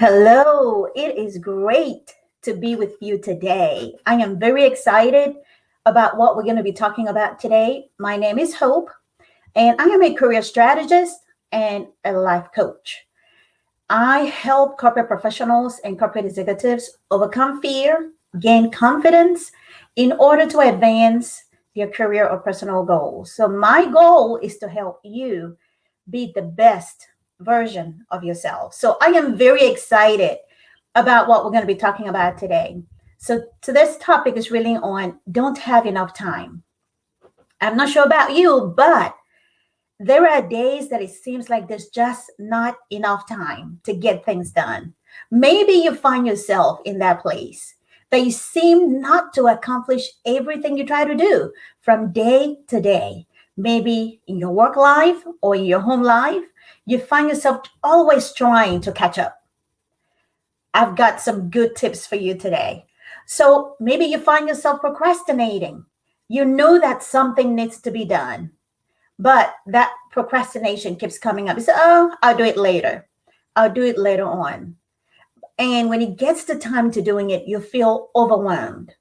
Hello, it is great to be with you today. I am very excited about what we're going to be talking about today. My name is Hope, and I am a career strategist and a life coach. I help corporate professionals and corporate executives overcome fear, gain confidence in order to advance their career or personal goals. So, my goal is to help you be the best version of yourself. So I am very excited about what we're going to be talking about today. So today's topic is really on don't have enough time. I'm not sure about you, but there are days that it seems like there's just not enough time to get things done. Maybe you find yourself in that place that you seem not to accomplish everything you try to do from day to day. Maybe in your work life or in your home life, you find yourself always trying to catch up. I've got some good tips for you today. So maybe you find yourself procrastinating. You know that something needs to be done, but that procrastination keeps coming up. You say, oh, I'll do it later. I'll do it later on. And when it gets to time to doing it, you feel overwhelmed.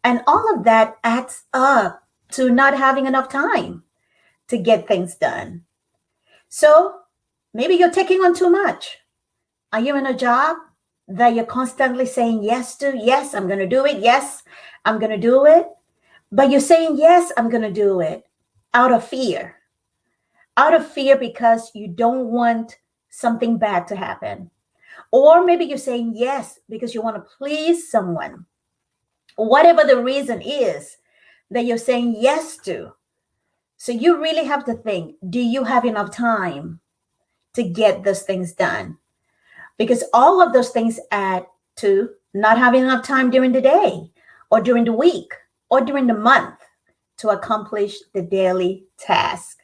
And all of that adds up to not having enough time to get things done. So maybe you're taking on too much. Are you in a job that you're constantly saying yes to? Yes, I'm going to do it. Yes, I'm going to do it. But you're saying, yes, I'm going to do it out of fear. Out of fear because you don't want something bad to happen. Or maybe you're saying yes because you want to please someone. Whatever the reason is that you're saying yes to. So you really have to think, do you have enough time to get those things done? Because all of those things add to not having enough time during the day or during the week or during the month to accomplish the daily task.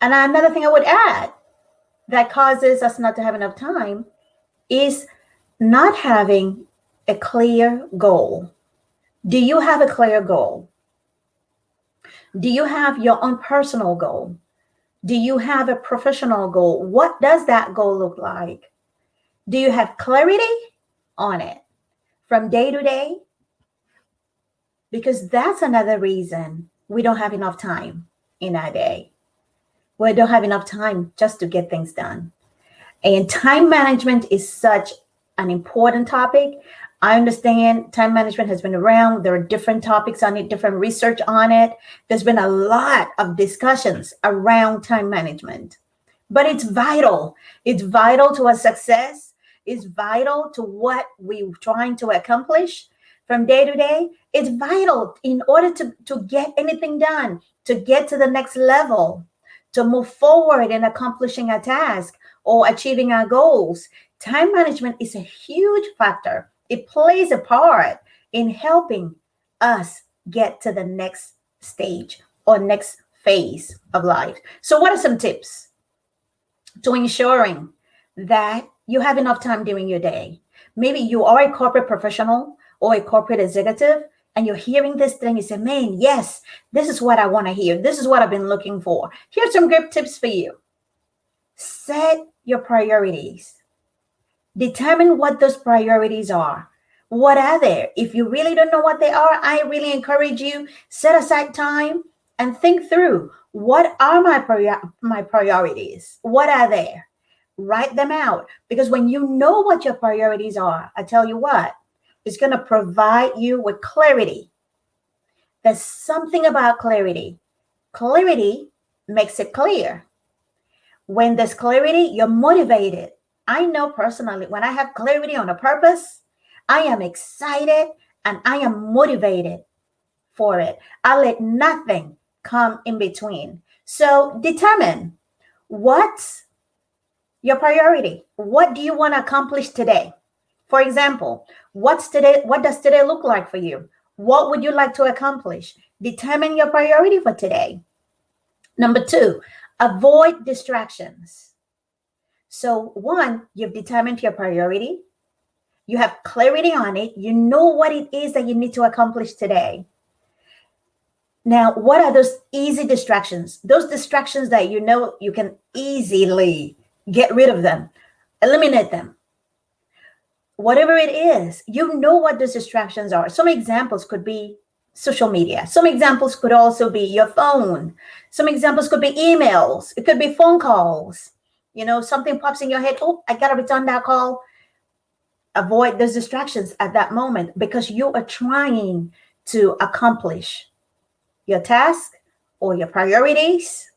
And another thing I would add that causes us not to have enough time is not having a clear goal. Do you have a clear goal? Do you have your own personal goal? Do you have a professional goal? What does that goal look like? Do you have clarity on it from day to day? Because that's another reason we don't have enough time in our day. We don't have enough time just to get things done. And time management is such an important topic. I understand time management has been around. There are different topics on it, different research on it. There's been a lot of discussions around time management, but it's vital. It's vital to our success. It's vital to what we're trying to accomplish from day to day. It's vital in order to get anything done, to get to the next level, to move forward in accomplishing a task or achieving our goals. Time management is a huge factor. It plays a part in helping us get to the next stage or next phase of life. So what are some tips to ensuring that you have enough time during your day? Maybe you are a corporate professional or a corporate executive and you're hearing this thing, you say, man, yes, this is what I want to hear. This is what I've been looking for. Here's some good tips for you. Set your priorities. Determine what those priorities are. What are they? If you really don't know what they are, I really encourage you, set aside time and think through, what are my priorities? What are they? Write them out. Because when you know what your priorities are, I tell you what, it's going to provide you with clarity. There's something about clarity. Clarity makes it clear. When there's clarity, you're motivated. I know personally, when I have clarity on a purpose, I am excited and I am motivated for it. I let nothing come in between. So determine what's your priority. What do you want to accomplish today? For example, what does today look like for you? What would you like to accomplish? Determine your priority for today. Number 2, avoid distractions. So 1, you've determined your priority. You have clarity on it. You know what it is that you need to accomplish today. Now, what are those easy distractions? Those distractions that you know you can easily get rid of them. Eliminate them. Whatever it is, you know what those distractions are. Some examples could be social media. Some examples could also be your phone. Some examples could be emails. It could be phone calls. Something pops in your head. Oh, I got to return that call. Avoid those distractions at that moment because you are trying to accomplish your task or your priorities.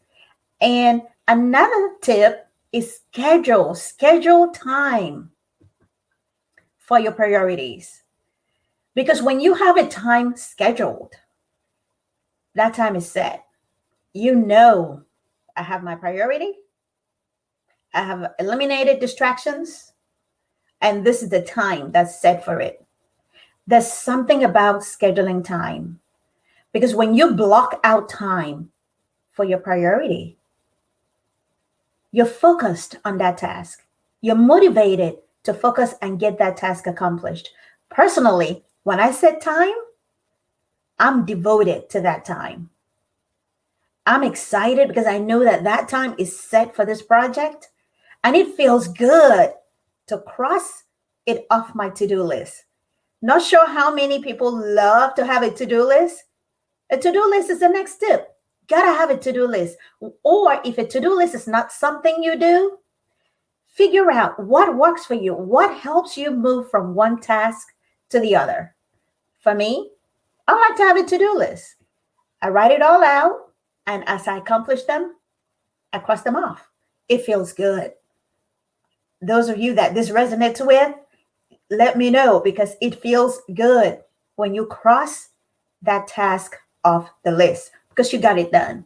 And another tip is schedule time for your priorities. Because when you have a time scheduled, that time is set. I have my priority. I have eliminated distractions. And this is the time that's set for it. There's something about scheduling time. Because when you block out time for your priority, you're focused on that task. You're motivated to focus and get that task accomplished. Personally, when I set time, I'm devoted to that time. I'm excited because I know that time is set for this project, and it feels good to cross it off my to-do list. Not sure how many people love to have a to-do list. A to-do list is the next step. Gotta have a to-do list. Or if a to-do list is not something you do, figure out what works for you. What helps you move from one task to the other. For me, I like to have a to-do list. I write it all out, and as I accomplish them, I cross them off. It feels good. Those of you that this resonates with, let me know, because it feels good when you cross that task off the list because you got it done.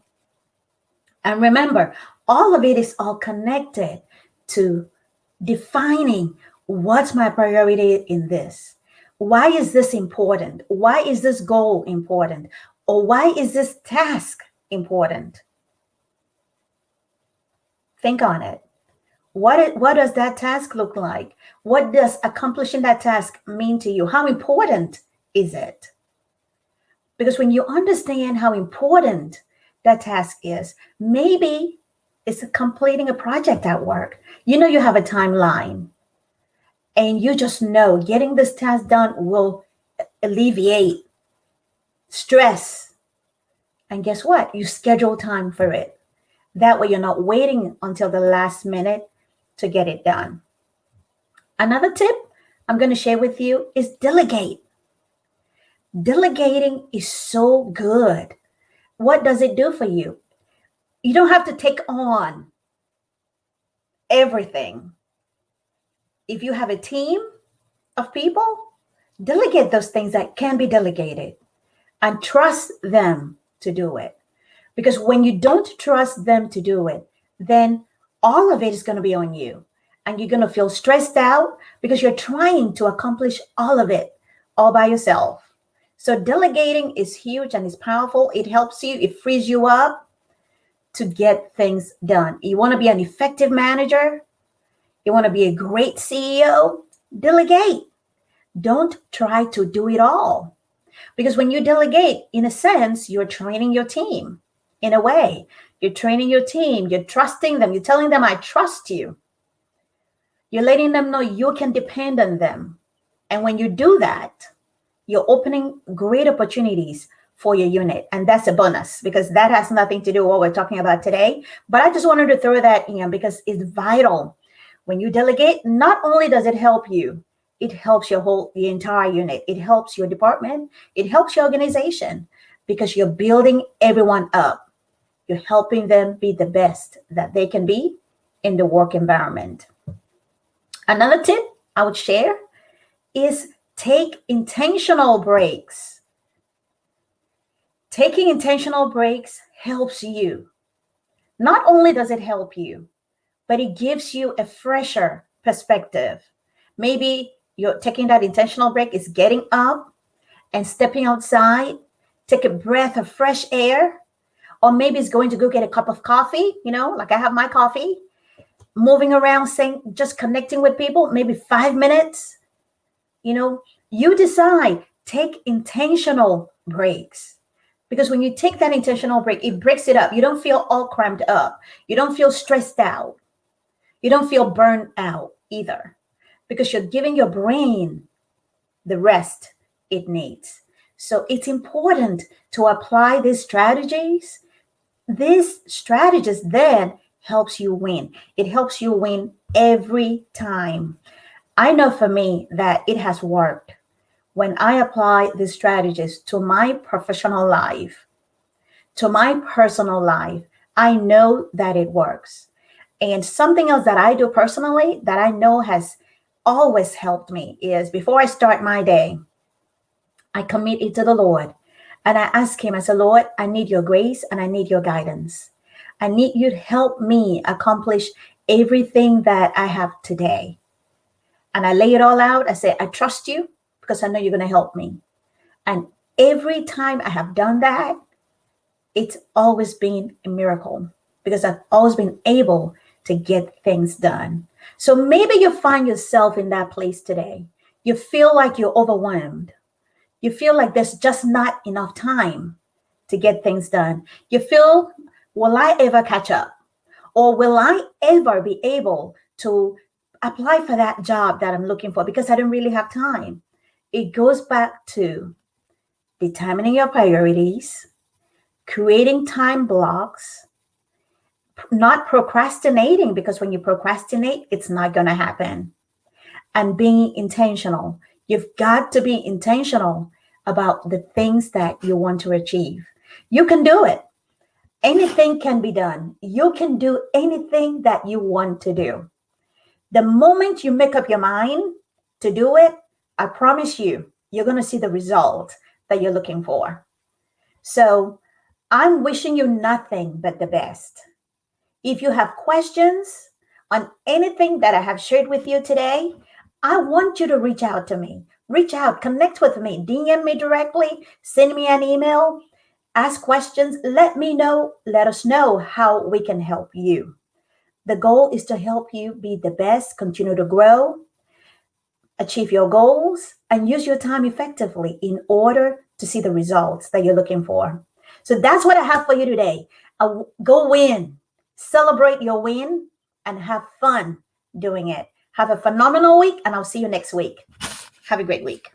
And remember, all of it is all connected to defining what's my priority in this. Why is this important? Why is this goal important? Or why is this task important? Think on it. What does that task look like? What does accomplishing that task mean to you? How important is it? Because when you understand how important that task is, maybe it's completing a project at work. You have a timeline, and you just know getting this task done will alleviate stress. And guess what? You schedule time for it. That way you're not waiting until the last minute to get it done. Another tip I'm going to share with you is delegate. Delegating is so good. What does it do for you? You don't have to take on everything. If you have a team of people, delegate those things that can be delegated and trust them to do it. Because when you don't trust them to do it, then all of it is going to be on you. And you're going to feel stressed out because you're trying to accomplish all of it all by yourself. So delegating is huge and it's powerful. It helps you. It frees you up to get things done. You want to be an effective manager? You want to be a great CEO? Delegate. Don't try to do it all. Because when you delegate, in a sense, you're training your team. In a way, you're training your team. You're trusting them. You're telling them, I trust you. You're letting them know you can depend on them. And when you do that, you're opening great opportunities for your unit. And that's a bonus because that has nothing to do with what we're talking about today. But I just wanted to throw that in because it's vital. When you delegate, not only does it help you, it helps the entire unit. It helps your department. It helps your organization because you're building everyone up. You're helping them be the best that they can be in the work environment. Another tip I would share is take intentional breaks. Taking intentional breaks helps you. Not only does it help you, but it gives you a fresher perspective. Maybe you're taking that intentional break is getting up and stepping outside, take a breath of fresh air, or maybe it's going to go get a cup of coffee, like I have my coffee, moving around, just connecting with people, maybe 5 minutes. You decide, take intentional breaks. Because when you take that intentional break, it breaks it up. You don't feel all cramped up. You don't feel stressed out. You don't feel burned out. either, because you're giving your brain the rest it needs. So it's important to apply these strategies. This strategist then helps you win. It helps you win every time. I know for me that it has worked when I apply this strategies to my professional life, to my personal life. I know that it works. And something else that I do personally that I know has always helped me is before I start my day, I commit it to the Lord. And I ask him, I say, Lord, I need your grace and I need your guidance. I need you to help me accomplish everything that I have today. And I lay it all out. I say, I trust you because I know you're going to help me. And every time I have done that, it's always been a miracle because I've always been able to get things done. So maybe you find yourself in that place today. You feel like you're overwhelmed. You feel like there's just not enough time to get things done. You feel, will I ever catch up? Or will I ever be able to apply for that job that I'm looking for because I don't really have time? It goes back to determining your priorities, creating time blocks, not procrastinating, because when you procrastinate, it's not going to happen, and being intentional. You've got to be intentional about the things that you want to achieve. You can do it. Anything can be done. You can do anything that you want to do. The moment you make up your mind to do it, I promise you, you're going to see the result that you're looking for. So I'm wishing you nothing but the best. If you have questions on anything that I have shared with you today, I want you to reach out to me. Reach out, connect with me, DM me directly, send me an email, ask questions, let me know, let us know how we can help you. The goal is to help you be the best, continue to grow, achieve your goals, and use your time effectively in order to see the results that you're looking for. So that's what I have for you today. Go win, celebrate your win, and have fun doing it. Have a phenomenal week, and I'll see you next week. Have a great week.